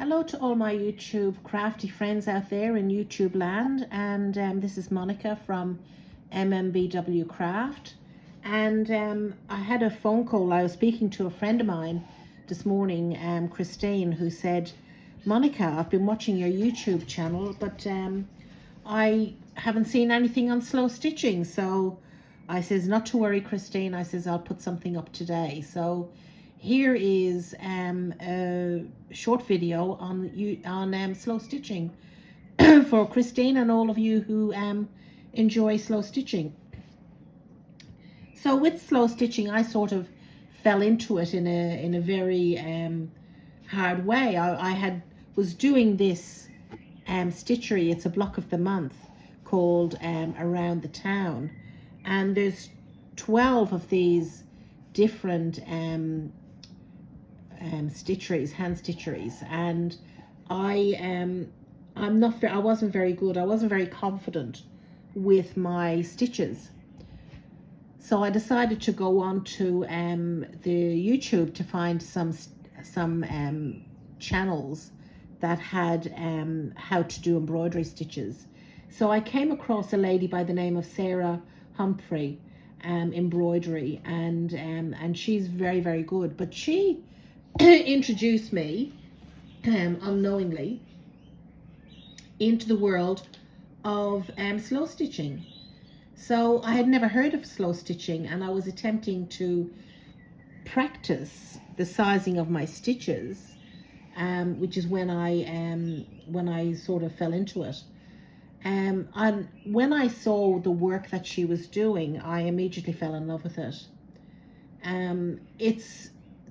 Hello to all my YouTube crafty friends out there in YouTube land, and this is Monica from MMBW Craft. And I had a phone call. I was speaking to a friend of mine this morning, Christine, who said, Monica, I've been watching your YouTube channel, but I haven't seen anything on slow stitching. So I says, not to worry, Christine. I says, I'll put something up today. So here is a short video on slow stitching for Christine and all of you who enjoy slow stitching. So with slow stitching, I sort of fell into it in a very hard way. I was doing this stitchery. It's a block of the month called Around the Town, and there's 12 of these different stitcheries, hand stitcheries, and I wasn't very good. I wasn't very confident with my stitches. So I decided to go on to the YouTube to find some channels that had how to do embroidery stitches. So I came across a lady by the name of Sarah Humphrey embroidery, and she's very, very good. But she introduced me unknowingly into the world of slow stitching. So I had never heard of slow stitching, and I was attempting to practice the sizing of my stitches, which is when I sort of fell into it. And when I saw the work that she was doing, I immediately fell in love with it.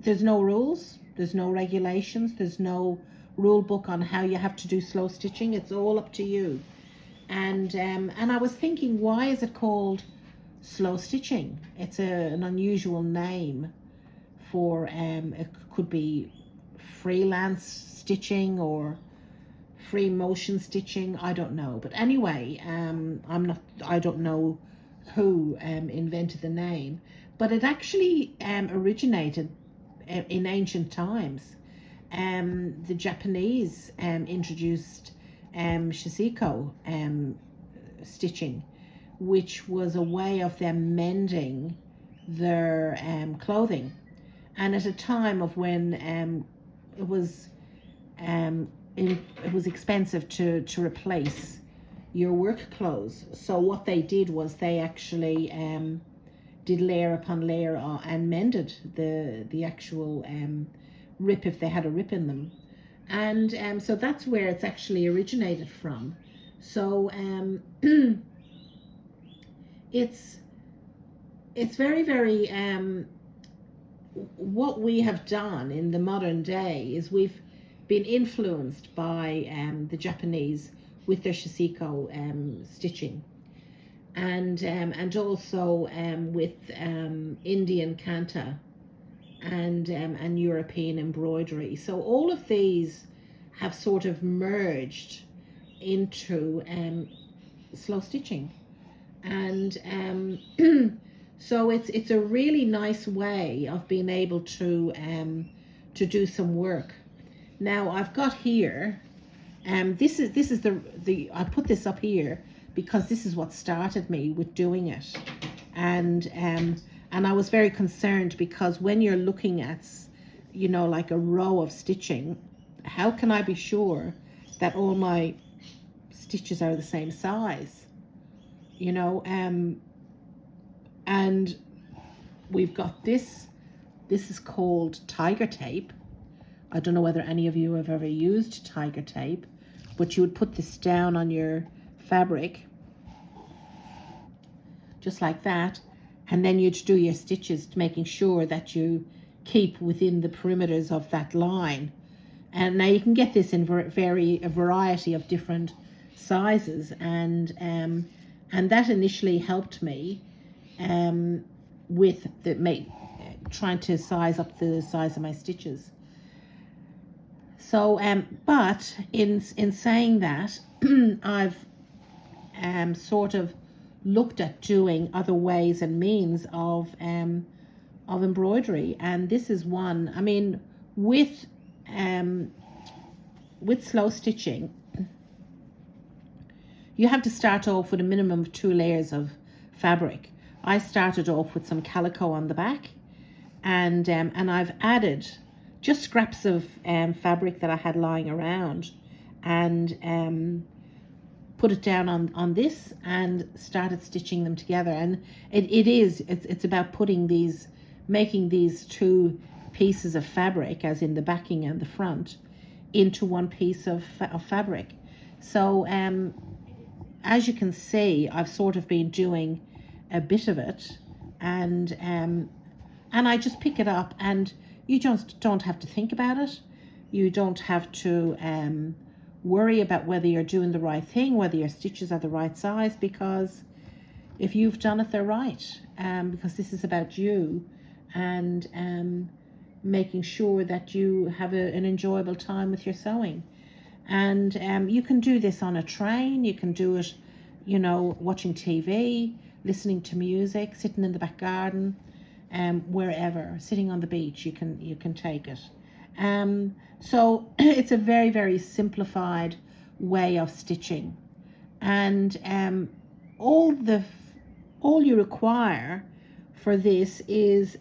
There's no rules, there's no regulations, there's no rule book on how you have to do slow stitching. It's all up to you. And I was thinking, why is it called slow stitching? It's an unusual name for it could be freelance stitching or free motion stitching. I don't know, but anyway, I don't know who invented the name, but it actually originated in ancient times. The Japanese introduced shishiko stitching, which was a way of them mending their clothing, and at a time of when it was expensive to replace your work clothes. So what they did was they actually did layer upon layer and mended the actual rip if they had a rip in them. And so that's where it's actually originated from. So it's very, very what we have done in the modern day is we've been influenced by the Japanese with their shishiko stitching, and also with Indian kanta and European embroidery. So all of these have sort of merged into slow stitching, and so it's a really nice way of being able to do some work. Now I've got here, this is the I put this up here because this is what started me with doing it, and I was very concerned because when you're looking at, like a row of stitching, how can I be sure that all my stitches are the same size? And we've got this is called tiger tape. I don't know whether any of you have ever used tiger tape, but you would put this down on your fabric just like that, and then you'd do your stitches, making sure that you keep within the perimeters of that line. And now you can get this in a variety of different sizes, and that initially helped me with trying to size up the size of my stitches. So but in saying that, I've sort of looked at doing other ways and means of embroidery, and this is one. I mean, with with slow stitching, you have to start off with a minimum of 2 layers of fabric. I started off with some calico on the back, and I've added just scraps of fabric that I had lying around, and put it down on this and started stitching them together. And it's about making these 2 pieces of fabric, as in the backing and the front, into one piece of fabric. So as you can see, I've sort of been doing a bit of it, and I just pick it up, and you just don't have to think about it. You don't have to worry about whether you're doing the right thing, whether your stitches are the right size, because if you've done it, they're right. Because this is about you, and making sure that you have an enjoyable time with your sewing. And you can do this on a train, you can do it, watching TV, listening to music, sitting in the back garden, wherever, sitting on the beach, you can take it. So it's a very, very simplified way of stitching, and all you require for this is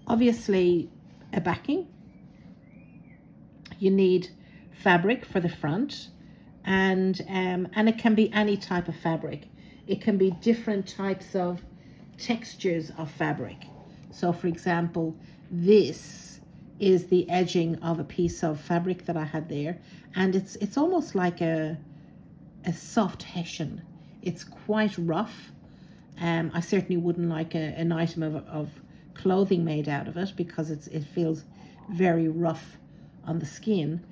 obviously a backing. You need fabric for the front, and it can be any type of fabric. It can be different types of textures of fabric. So for example, this is the edging of a piece of fabric that I had there, and it's almost like a soft hessian. It's quite rough. I certainly wouldn't like an item of clothing made out of it, because it feels very rough on the skin.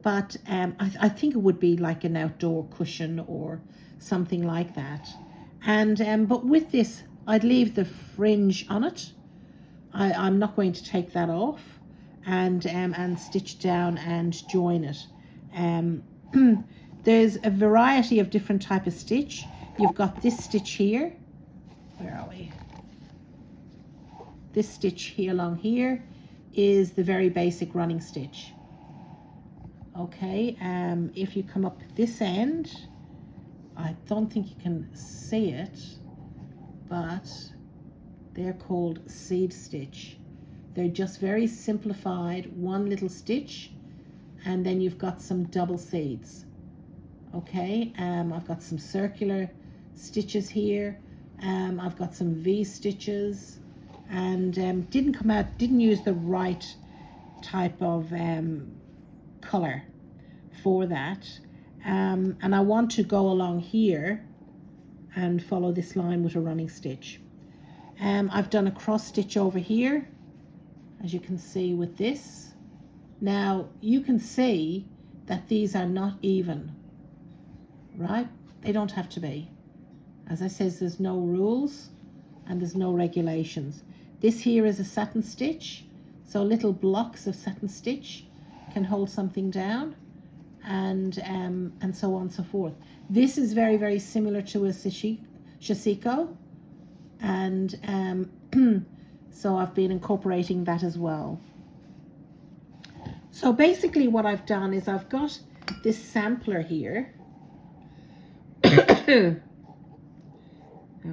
But I think it would be like an outdoor cushion or something like that. And but with this, I'd leave the fringe on it. I'm not going to take that off, and stitch down and join it. There's a variety of different type of stitch. You've got this stitch here. Where are we? This stitch here along here is the very basic running stitch. Okay, if you come up this end, I don't think you can see it, but they're called seed stitch. They're just very simplified, one little stitch, and then you've got some double seeds. Okay, I've got some circular stitches here. I've got some V stitches, and didn't use the right type of color for that. And I want to go along here and follow this line with a running stitch. I've done a cross stitch over here, as you can see with this. Now you can see that these are not even, right? They don't have to be. As I said, there's no rules and there's no regulations. This here is a satin stitch, so little blocks of satin stitch can hold something down, and so on and so forth. This is very, very similar to a shashiko, and so I've been incorporating that as well. So basically what I've done is I've got this sampler here. Have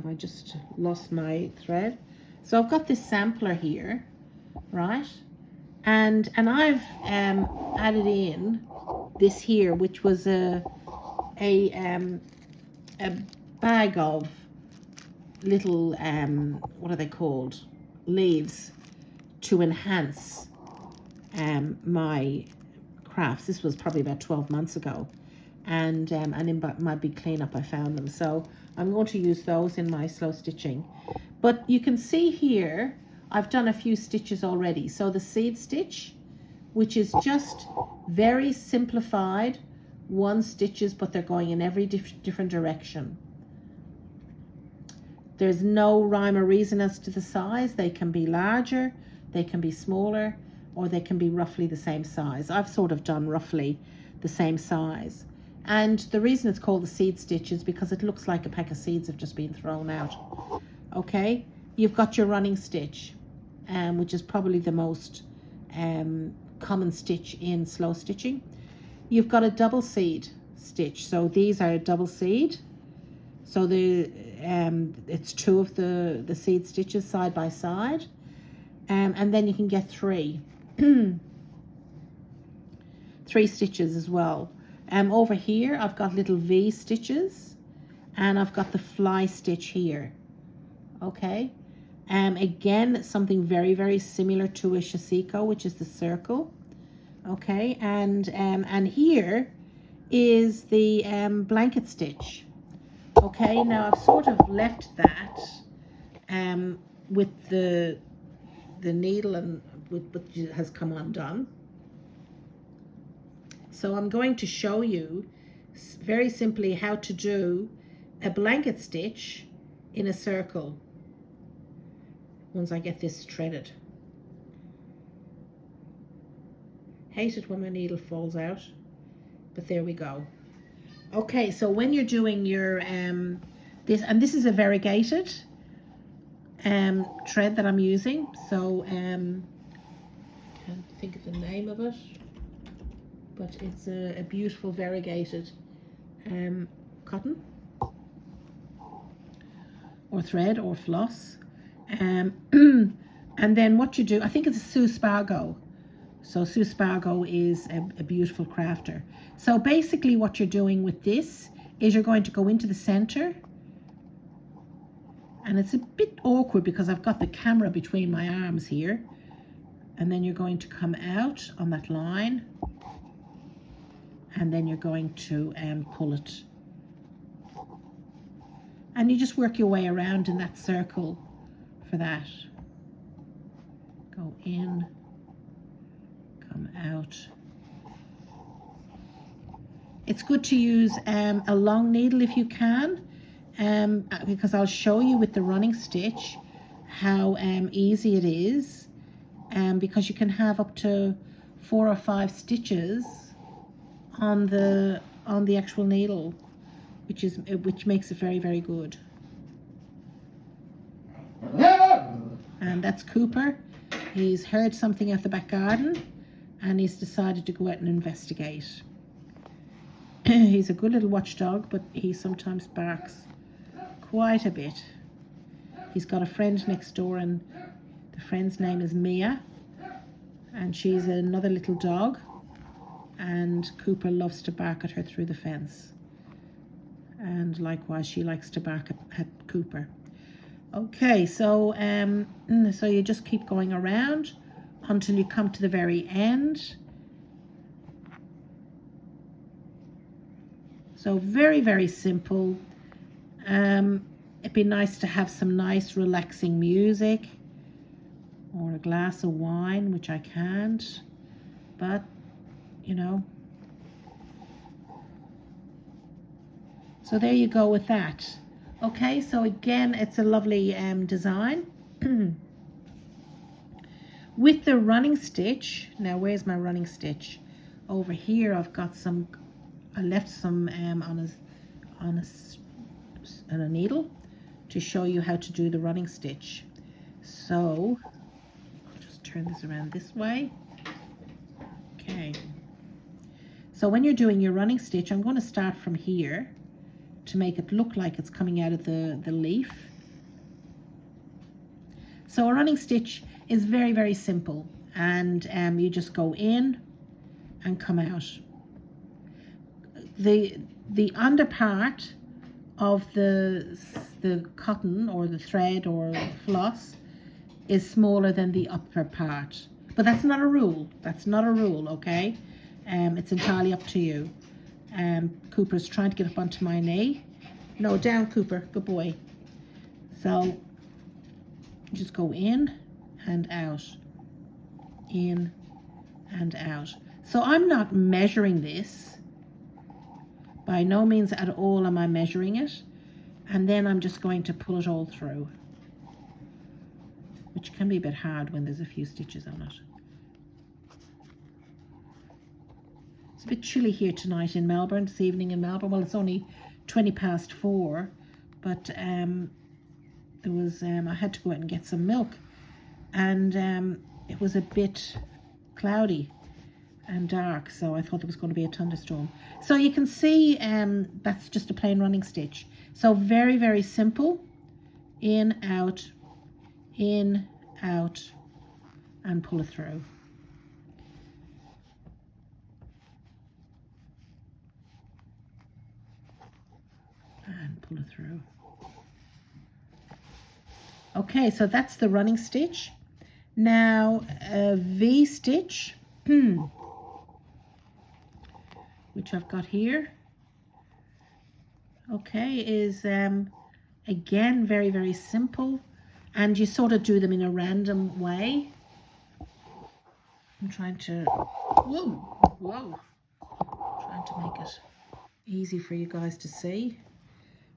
I just lost my thread? So I've got this sampler here, right? And I've added in this here, which was a bag of little what are they called? Leaves to enhance my crafts. This was probably about 12 months ago, and in my big cleanup I found them, so I'm going to use those in my slow stitching. But you can see here I've done a few stitches already. So the seed stitch, which is just very simplified, one stitches, but they're going in every different direction. There's no rhyme or reason as to the size. They can be larger, they can be smaller, or they can be roughly the same size. I've sort of done roughly the same size. And the reason it's called the seed stitch is because it looks like a pack of seeds have just been thrown out. Okay, you've got your running stitch, which is probably the most common stitch in slow stitching. You've got a double seed stitch, so these are a double seed. So it's two of the seed stitches side by side, and then you can get three stitches as well. Over here I've got little V stitches, and I've got the fly stitch here. Okay, again something very, very similar to a shasiko, which is the circle. Okay, and here is the blanket stitch. Okay, now I've sort of left that with the needle and with what has come undone. So I'm going to show you very simply how to do a blanket stitch in a circle once I get this threaded. Hate it when my needle falls out, but there we go. Okay, so when you're doing your this is a variegated thread that I'm using. So can't think of the name of it, but it's a beautiful variegated cotton or thread or floss. And then what you do, I think it's a Sue Spargo. So Sue Spargo is a beautiful crafter. So basically what you're doing with this is you're going to go into the center, and it's a bit awkward because I've got the camera between my arms here, and then you're going to come out on that line, and then you're going to pull it, and you just work your way around in that circle for that. Go in, come out. It's good to use a long needle if you can, because I'll show you with the running stitch how easy it is, because you can have up to 4 or 5 stitches on the actual needle, which makes it very, very good. And that's Cooper. He's heard something at the back garden, and he's decided to go out and investigate. He's a good little watchdog, but he sometimes barks quite a bit. He's got a friend next door, and the friend's name is Mia, and she's another little dog, and Cooper loves to bark at her through the fence, and likewise she likes to bark at Cooper. Okay, so so you just keep going around until you come to the very end. So very, very simple. It'd be nice to have some nice relaxing music or a glass of wine, which I can't, but you know. So there you go with that. Okay, so again, it's a lovely design. With the running stitch, now where's my running stitch? Over here I've got some, I left some on a needle to show you how to do the running stitch. So I'll just turn this around this way. Okay, so when you're doing your running stitch, I'm going to start from here to make it look like it's coming out of the leaf. So a running stitch is very, very simple, and you just go in and come out. The under part of the cotton or the thread or floss is smaller than the upper part, but that's not a rule. That's not a rule, okay? It's entirely up to you. Cooper's trying to get up onto my knee. No, down, Cooper. Good boy. So just go in and out, in and out. So I'm not measuring this. By no means at all am I measuring it. And then I'm just going to pull it all through, which can be a bit hard when there's a few stitches on it. It's a bit chilly here tonight in Melbourne, this evening in Melbourne. Well, it's only 4:20, but there was I had to go out and get some milk, and it was a bit cloudy and dark, so I thought there was going to be a thunderstorm. So you can see that's just a plain running stitch. So very, very simple. In, out, and pull it through. And pull it through. Okay, so that's the running stitch. Now a V stitch, which I've got here, okay, is again very, very simple, and you sort of do them in a random way. I'm trying to, whoa, trying to make it easy for you guys to see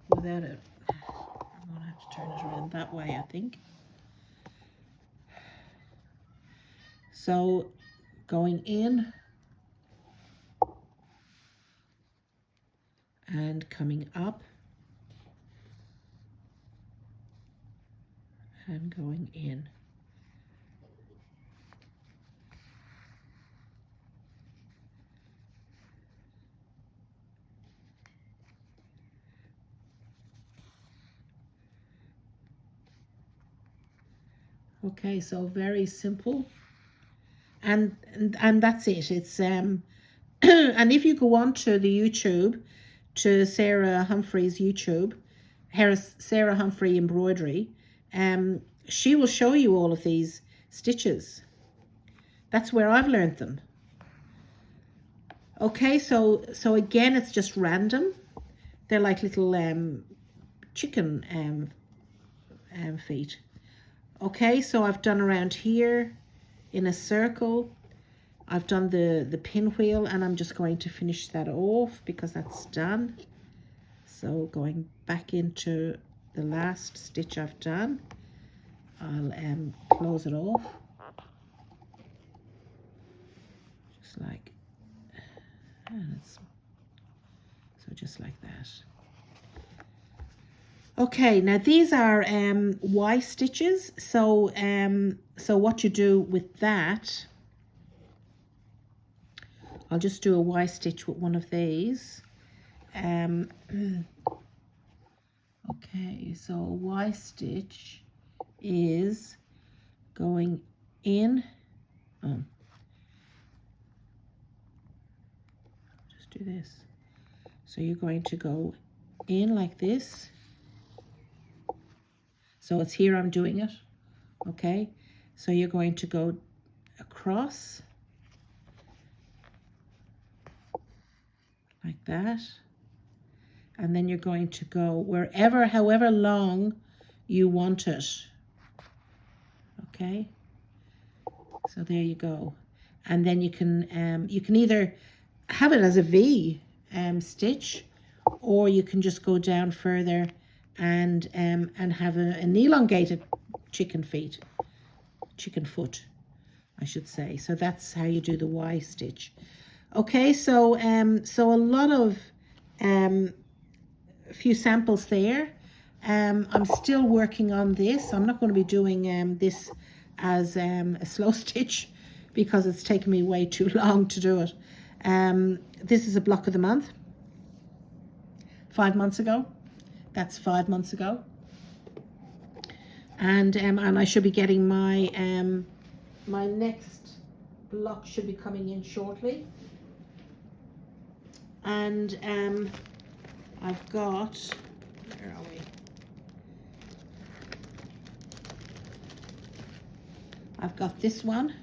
without it. I'm gonna have to turn it around that way, I think. So going in and coming up and going in. Okay, so very simple, and that's it. It's and if you go on to the YouTube, to Sarah Humphrey's YouTube, Sarah Humphrey Embroidery, she will show you all of these stitches. That's where I've learned them. Okay, so again, it's just random. They're like little chicken feet. Okay, so I've done around here in a circle. I've done the pinwheel, and I'm just going to finish that off because that's done. So going back into the last stitch I've done, I'll close it off. Just like, and it's, so just like that. Okay, now these are Y stitches. So so what you do with that, I'll just do a Y stitch with one of these. Okay, so a Y stitch is going in. Just do this. So you're going to go in like this. So it's here I'm doing it, okay? So you're going to go across like that. And then you're going to go wherever, however long you want it, okay? So there you go. And then you can either have it as a V stitch, or you can just go down further and have an elongated chicken foot, I should say. So that's how you do the Y stitch. Okay, so so a lot of a few samples there. I'm still working on this. I'm not going to be doing this as a slow stitch because it's taken me way too long to do it. This is a block of the month. 5 months ago. That's 5 months ago. And I should be getting my my next block should be coming in shortly. And I've got, where are we? I've got this one,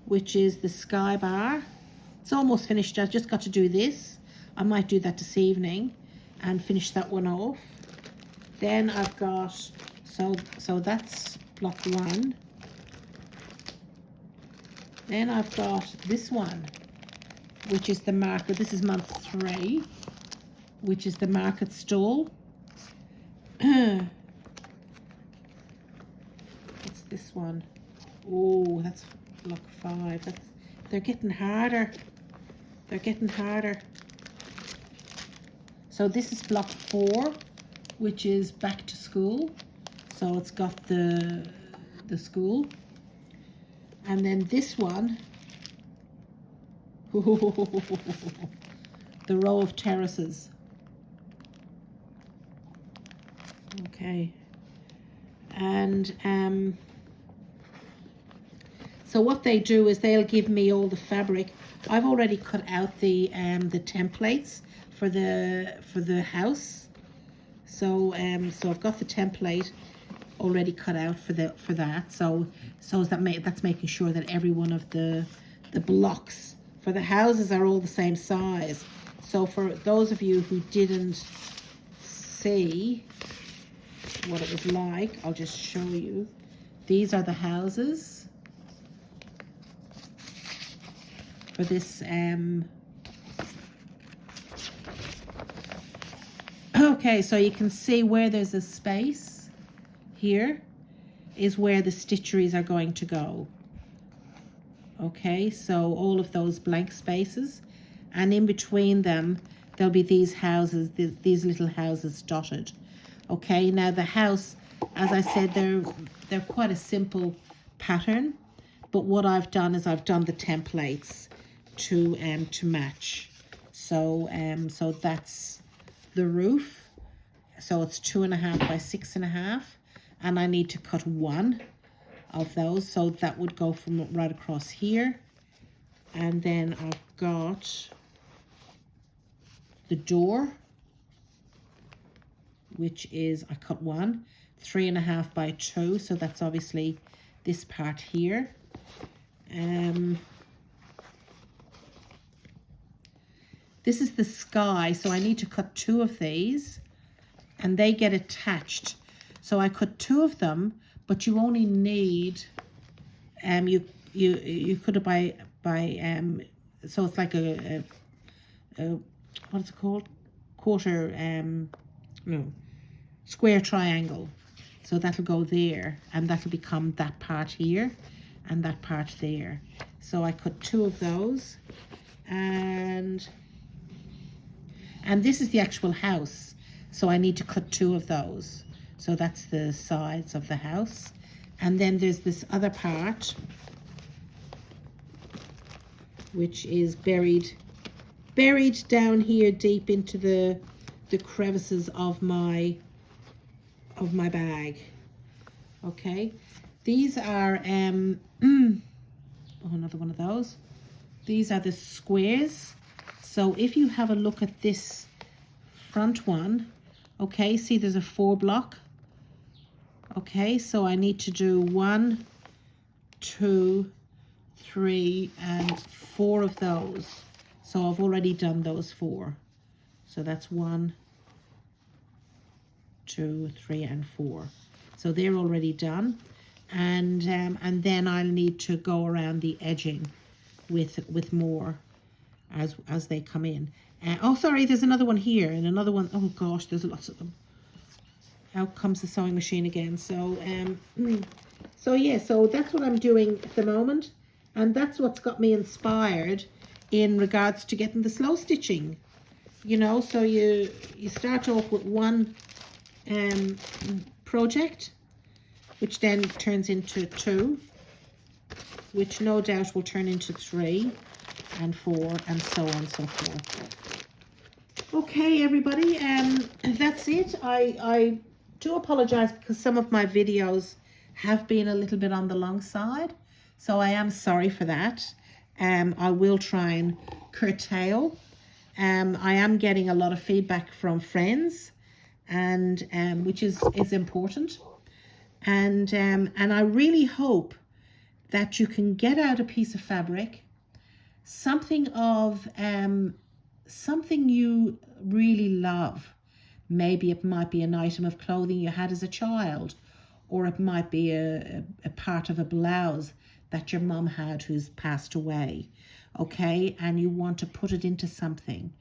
which is the Sky Bar. It's almost finished. I've just got to do this. I might do that this evening and finish that one off. Then I've got, so that's block 1. Then I've got this one, which is the market. This is month 3, which is the market stall. It's this one. Oh, that's block 5. They're getting harder. They're getting harder. So this is block 4, which is back to school. So it's got the school. And then this one The row of terraces. Okay. And so what they do is they'll give me all the fabric. I've already cut out the templates for the house. So so I've got the template already cut out for that. So that's making sure that every one of the blocks for the houses are all the same size. So for those of you who didn't see what it was like, I'll just show you. These are the houses for this okay, so you can see where there's a space here is where the stitcheries are going to go. Okay, so all of those blank spaces, and in between them there'll be these houses, these little houses dotted. Okay, now the house, as I said, they're quite a simple pattern, but what I've done is I've done the templates to match. So so that's the roof. So it's 2.5 by 6.5, and I need to cut one of those, so that would go from right across here. And then I've got the door, which is, I cut one, 3.5 by 2, so that's obviously this part here. This is the sky, so I need to cut 2 of these, and they get attached. So I cut 2 of them, but you only need you cut it by so it's like a what's it called, quarter no, square triangle. So that'll go there, and that'll become that part here and that part there. So I cut 2 of those, and this is the actual house, so I need to cut 2 of those. So that's the sides of the house. And then there's this other part, which is buried down here deep into the crevices of my bag. Okay, these are oh, another one of those. These are the squares. So if you have a look at this front one, okay, see there's a 4 block. Okay, so I need to do 1, 2, 3, and 4 of those. So I've already done those 4. So that's 1, 2, 3, and 4. So they're already done. And then I'll need to go around the edging with more as they come in. Oh, sorry, there's another one here and another one. Oh gosh, there's lots of them. Out comes the sewing machine again. So so yeah, so that's what I'm doing at the moment, and that's what's got me inspired in regards to getting the slow stitching. You know, so you start off with one project, which then turns into 2, which no doubt will turn into 3 and 4, and so on and so forth. Okay, everybody, that's it. I do apologize because some of my videos have been a little bit on the long side, so I am sorry for that. I will try and curtail. I am getting a lot of feedback from friends, and which is important, and I really hope that you can get out a piece of fabric, something of something you really love. Maybe it might be an item of clothing you had as a child, or it might be a part of a blouse that your mum had who's passed away, okay, and you want to put it into something.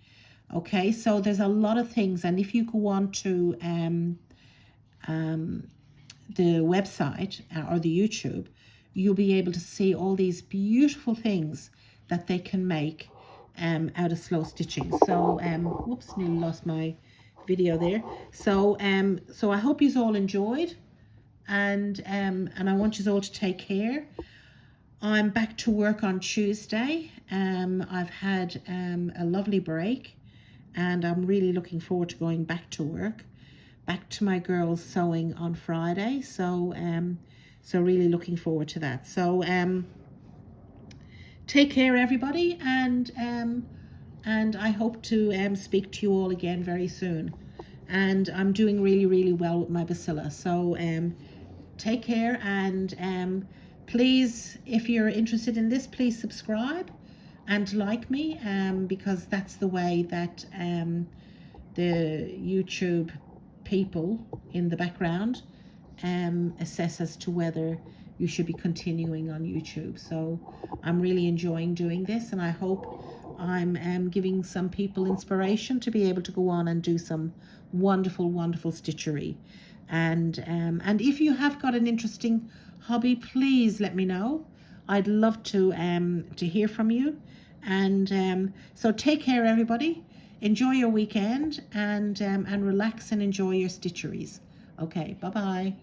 Okay, so there's a lot of things, and if you go on to the website or the YouTube, you'll be able to see all these beautiful things that they can make out of slow stitching. So whoops, nearly lost my video there. So so I hope you all enjoyed, and I want you all to take care. I'm back to work on Tuesday. I've had a lovely break, and I'm really looking forward to going back to work, back to my girls sewing on Friday. So really looking forward to that. So take care, everybody, and I hope to speak to you all again very soon. And I'm doing really, really well with my bacilla. So take care, and please, if you're interested in this, please subscribe and like me, because that's the way that the YouTube people in the background assess as to whether you should be continuing on YouTube. So I'm really enjoying doing this, and I hope I'm giving some people inspiration to be able to go on and do some wonderful, wonderful stitchery. And if you have got an interesting hobby, please let me know. I'd love to hear from you. And so take care, everybody. Enjoy your weekend, and relax and enjoy your stitcheries. Okay, bye bye.